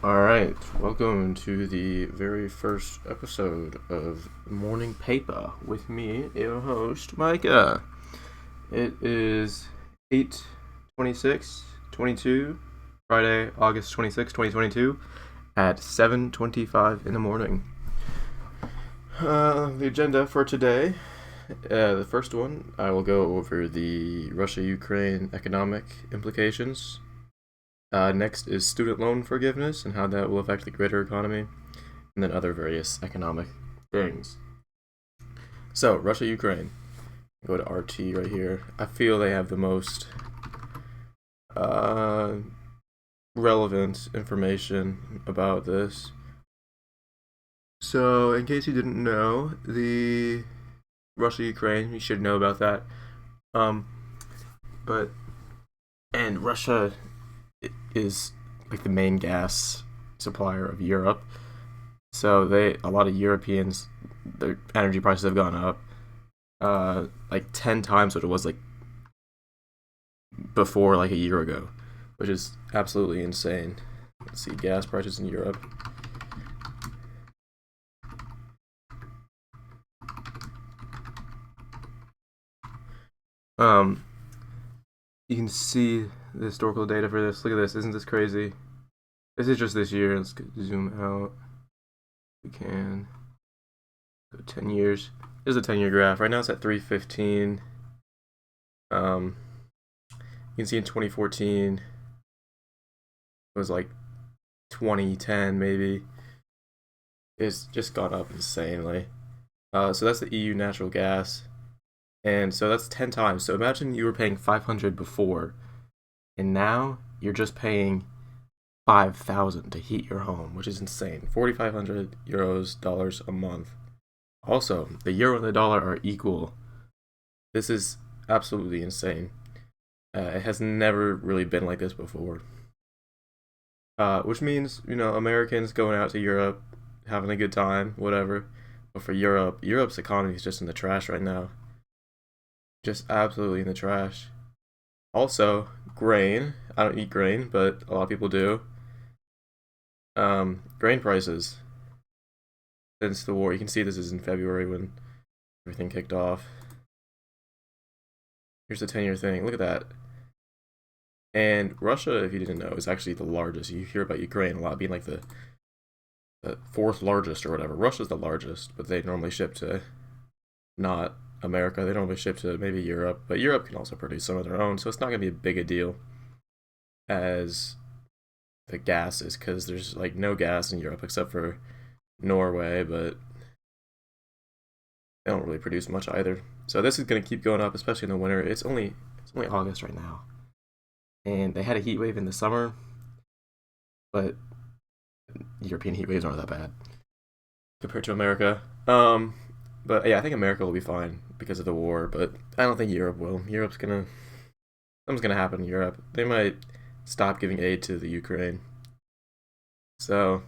All right, welcome to the very first episode of Morning Paper with me, your host, Micah. It is 8:26, 22, Friday, August 26, 2022, at 7:25 in the morning. The agenda for today, the first one, I will go over the Russia-Ukraine economic implications. Next is student loan forgiveness and how that will affect the greater economy, and then other various economic things. So, Russia Ukraine. Go to RT right here. I feel they have the most uh, relevant information about this. So, in case you didn't know, the Russia Ukraine, you should know about that. Um, but and Russia is like the main gas supplier of Europe. So a lot of Europeans, their energy prices have gone up, like 10 times what it was like before, like a year ago, which is absolutely insane. Let's see, gas prices in Europe. Um, you can see the historical data for this. Look at this. Isn't this crazy? This is just this year. Let's zoom out. We can go 10 years. Here's a 10-year graph. Right now it's at 315. You can see in 2014 it was like 2010 maybe. It's just gone up insanely. So that's the EU natural gas, and so that's 10 times. So imagine you were paying 500 before, and now you're just paying 5,000 to heat your home, which is insane. 4,500 euros dollars a month. Also, the euro and the dollar are equal. This is absolutely insane. It has never really been like this before. Which means, Americans going out to Europe, having a good time, whatever. But for Europe, Europe's economy is just in the trash right now. Just absolutely in the trash. Also, grain. I don't eat grain, but a lot of people do. Grain prices since the war. You can see this is in February when everything kicked off. Here's the 10-year thing. Look at that. And Russia, if you didn't know, is actually the largest. You hear about Ukraine a lot being like the fourth largest or whatever. Russia's the largest, but they normally ship to not America. They normally ship to maybe Europe, but Europe can also produce some of their own, so it's not going to be a big a deal as the gas is, because there's like no gas in Europe except for Norway, but they don't really produce much either. So this is going to keep going up, especially in the winter. It's only August right now, and they had a heat wave in the summer, but European heat waves aren't that bad compared to America. But yeah, I think America will be fine because of the war, but I don't think Europe will. Something's gonna happen in Europe. They might stop giving aid to the Ukraine. So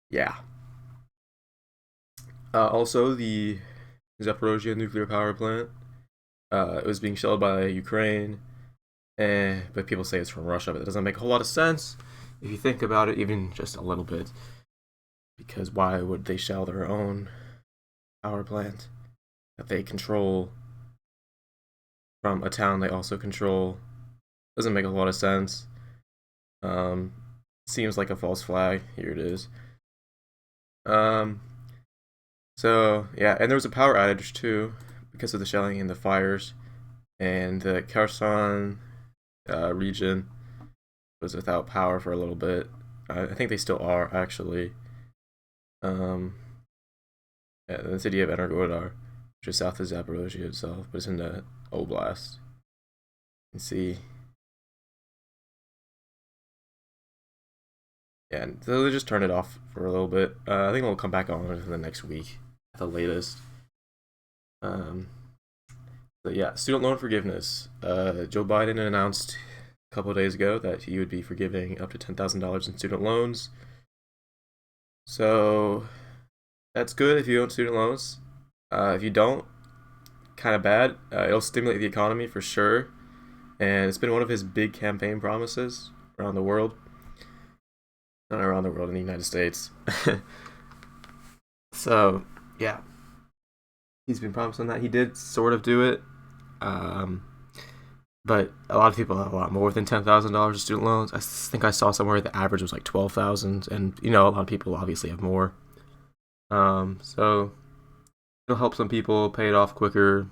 yeah. Also, the Zaporozhye nuclear power plant. It was being shelled by Ukraine, but people say it's from Russia, but that doesn't make a whole lot of sense if you think about it, even just a little bit. Because why would they shell their own power plant that they control from a town they also control? Doesn't make a lot of sense. Um, Seems like a false flag. Here it is. Um, so yeah, and there was a power outage too because of the shelling and the fires, and the Kherson region was without power for a little bit. I think they still are actually. Um, yeah, the city of Energodar, which is south of Zaporozhye itself, but it's in the oblast. You can see. Yeah, and so they just turned it off for a little bit. I think it'll come back on in the next week at the latest. Um, but yeah, student loan forgiveness. Joe Biden announced a couple of days ago that he would be forgiving up to $10,000 in student loans. So that's good if you own student loans. If you don't, kind of bad. It'll stimulate the economy for sure, and it's been one of his big campaign promises around the world. not around the world in the United States. So yeah, he's been promising that. He did sort of do it, um, but a lot of people have a lot more than $10,000 in student loans. I think I saw somewhere the average was like 12,000, and a lot of people obviously have more. So it'll help some people pay it off quicker.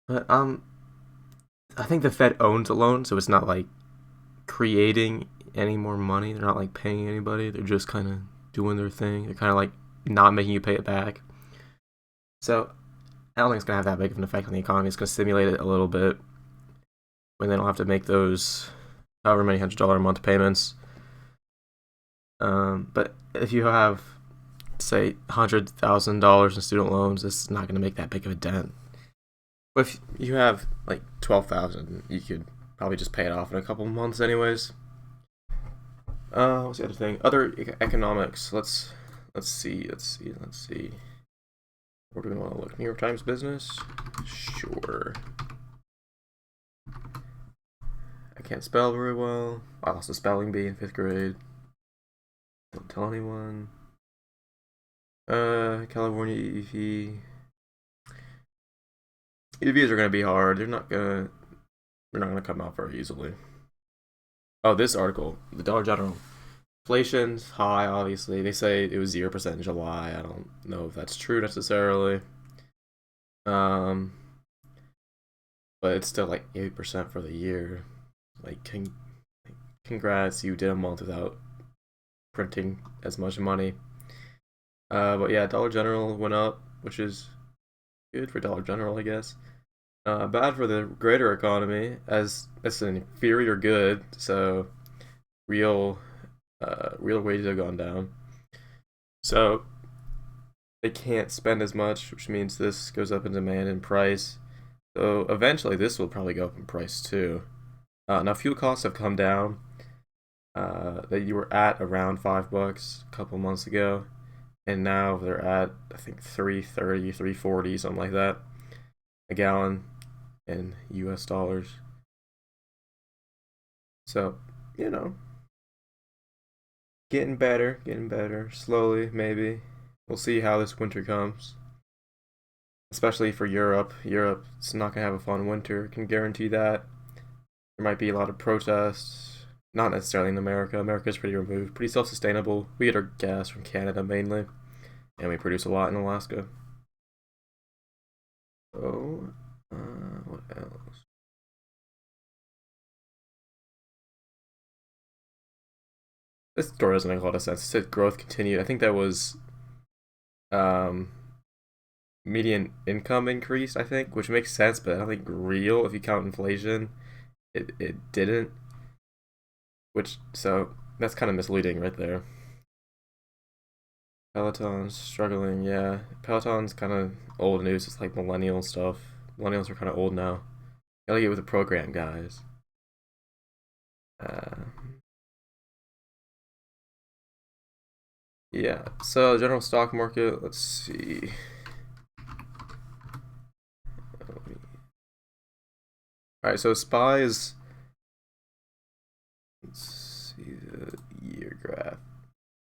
But I think the Fed owns a loan, so it's not like creating any more money. They're not like paying anybody. They're just kind of doing their thing. They're kind of like not making you pay it back. So I don't think it's gonna have that big of an effect on the economy. It's gonna stimulate it a little bit when they don't have to make those however many $100 a month payments. But if you have, say, $100,000 in student loans, it's not gonna make that big of a dent. But if you have like 12,000, you could probably just pay it off in a couple months, anyways. What's the other thing? Other economics. Let's see. Where do we want to look? New York Times business? Sure. I can't spell very well. I lost a spelling bee in 5th grade. Don't tell anyone. California EV. EVs are gonna be hard. They're not gonna come out very easily. Oh, this article, the Dollar General. Inflation's high, obviously. They say it was 0% in July. I don't know if that's true necessarily. Um, but it's still like 8% for the year. Like, congrats, you did a month without printing as much money. But yeah, Dollar General went up, which is good for Dollar General, I guess. Bad for the greater economy, as it's an inferior good. So real real wages have gone down. So they can't spend as much, which means this goes up in demand and price. So eventually, this will probably go up in price too. Now fuel costs have come down. That you were at around $5 a couple months ago, and now they're at I think 3.30, 3.40, something like that, a gallon in U.S. dollars. So you know, getting better, slowly maybe. We'll see how this winter comes, especially for Europe. Europe's not gonna have a fun winter. Can guarantee that. There might be a lot of protests. Not necessarily in America. America's pretty removed, pretty self-sustainable. We get our gas from Canada mainly, and we produce a lot in Alaska. So, what else? This story doesn't make a lot of sense. It said growth continued. I think that was um, median income increased, I think, which makes sense, but I don't think real if you count inflation. It didn't. Which so that's kind of misleading right there. Peloton's struggling, yeah. Peloton's kind of old news. It's like millennial stuff. Millennials are kind of old now. Gotta get with the program, guys. Uh, yeah. So general stock market. Let's see. All right. So SPY is. Let's see the year graph.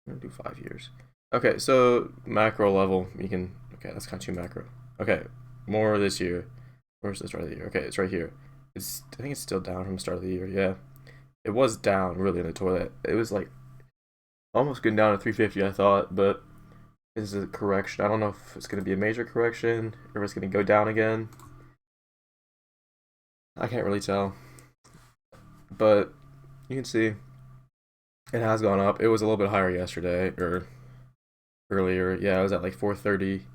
I'm gonna do 5 years. Okay. So macro level, you can. Okay, that's kind of too macro. Okay, more this year. Where's the start of the year? Okay, it's right here. I think it's still down from the start of the year. Yeah, it was down really in the toilet. It was like almost getting down to 350, I thought, but this is a correction. I don't know if it's going to be a major correction or if it's going to go down again. I can't really tell, but you can see it has gone up. It was a little bit higher yesterday or earlier. Yeah, it was at like 430,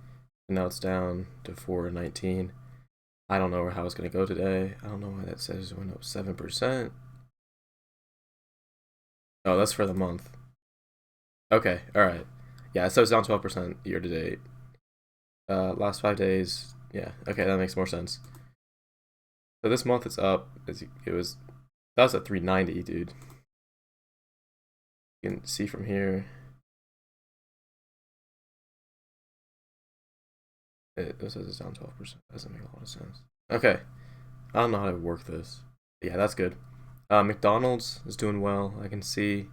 and now it's down to 419. I don't know how it's going to go today. I don't know why that says it went up 7%. Oh, that's for the month. Okay, all right. Yeah, so it's down 12% year to date. Last 5 days. Yeah, okay, that makes more sense. So this month it's up. It was that was at 390, dude. You can see from here. It says it's down 12%. Doesn't make a lot of sense. Okay, I don't know how to work this. Yeah, that's good. McDonald's is doing well. I can see.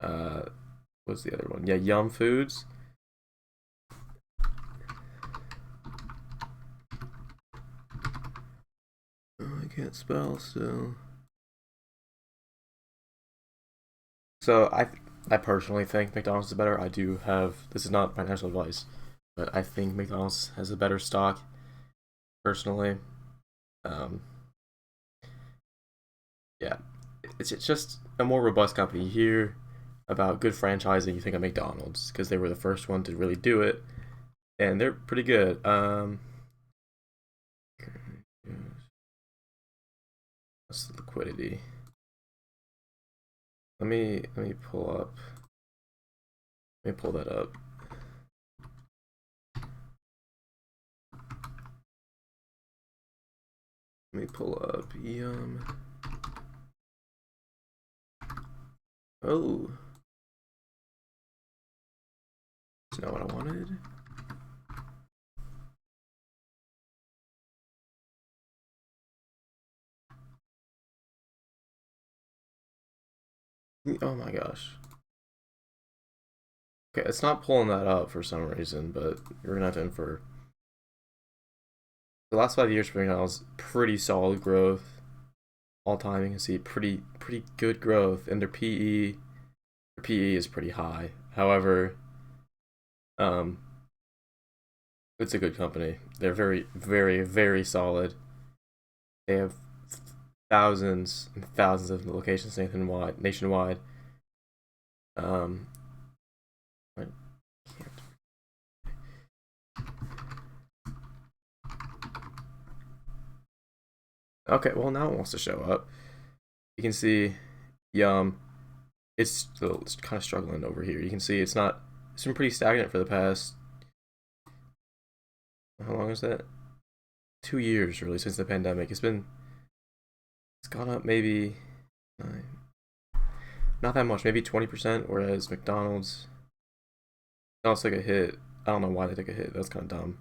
Uh, what's the other one? Yeah, Yum Foods. Oh, I can't spell still. So I personally think McDonald's is better. I do have this is not financial advice, but I think McDonald's has a better stock personally. Um, yeah, it's just a more robust company. You hear about good franchising, you think of McDonald's because they were the first one to really do it, and they're pretty good. What's the liquidity? Let me pull up. Let me pull that up. Let me pull up Oh, that's not what I wanted. Oh my gosh. Okay, it's not pulling that up for some reason, but you're gonna have to infer. The last 5 years for McDonald's, pretty solid growth. All time, you can see pretty good growth, and their PE is pretty high. However, um, it's a good company. They're very solid. They have thousands and thousands of locations nationwide. Um, I can't. Okay, well now it wants to show up. You can see Yum. It's kind of struggling over here. You can see it's not. It's been pretty stagnant for the past. How long is that? 2 years really since the pandemic. It's gone up maybe nine, not that much, maybe 20%. Whereas McDonald's took a hit. I don't know why they took a hit. That's kind of dumb.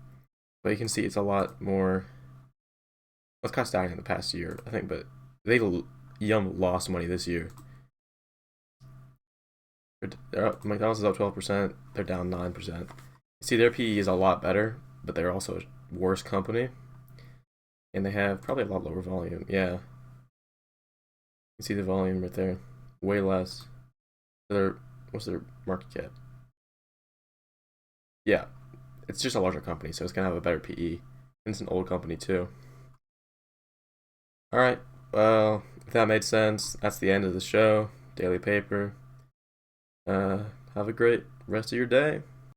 But you can see it's a lot more. It's kind of stagnant the past year, I think. But they Yum lost money this year. McDonald's is up 12%. They're down 9%. See, their PE is a lot better, but they're also a worse company, and they have probably a lot lower volume. Yeah, you can see the volume right there, way less. Their what's their market cap? Yeah, it's just a larger company, so it's gonna have a better PE. And it's an old company too. All right, well, if that made sense, that's the end of the show. Daily Paper. Have a great rest of your day.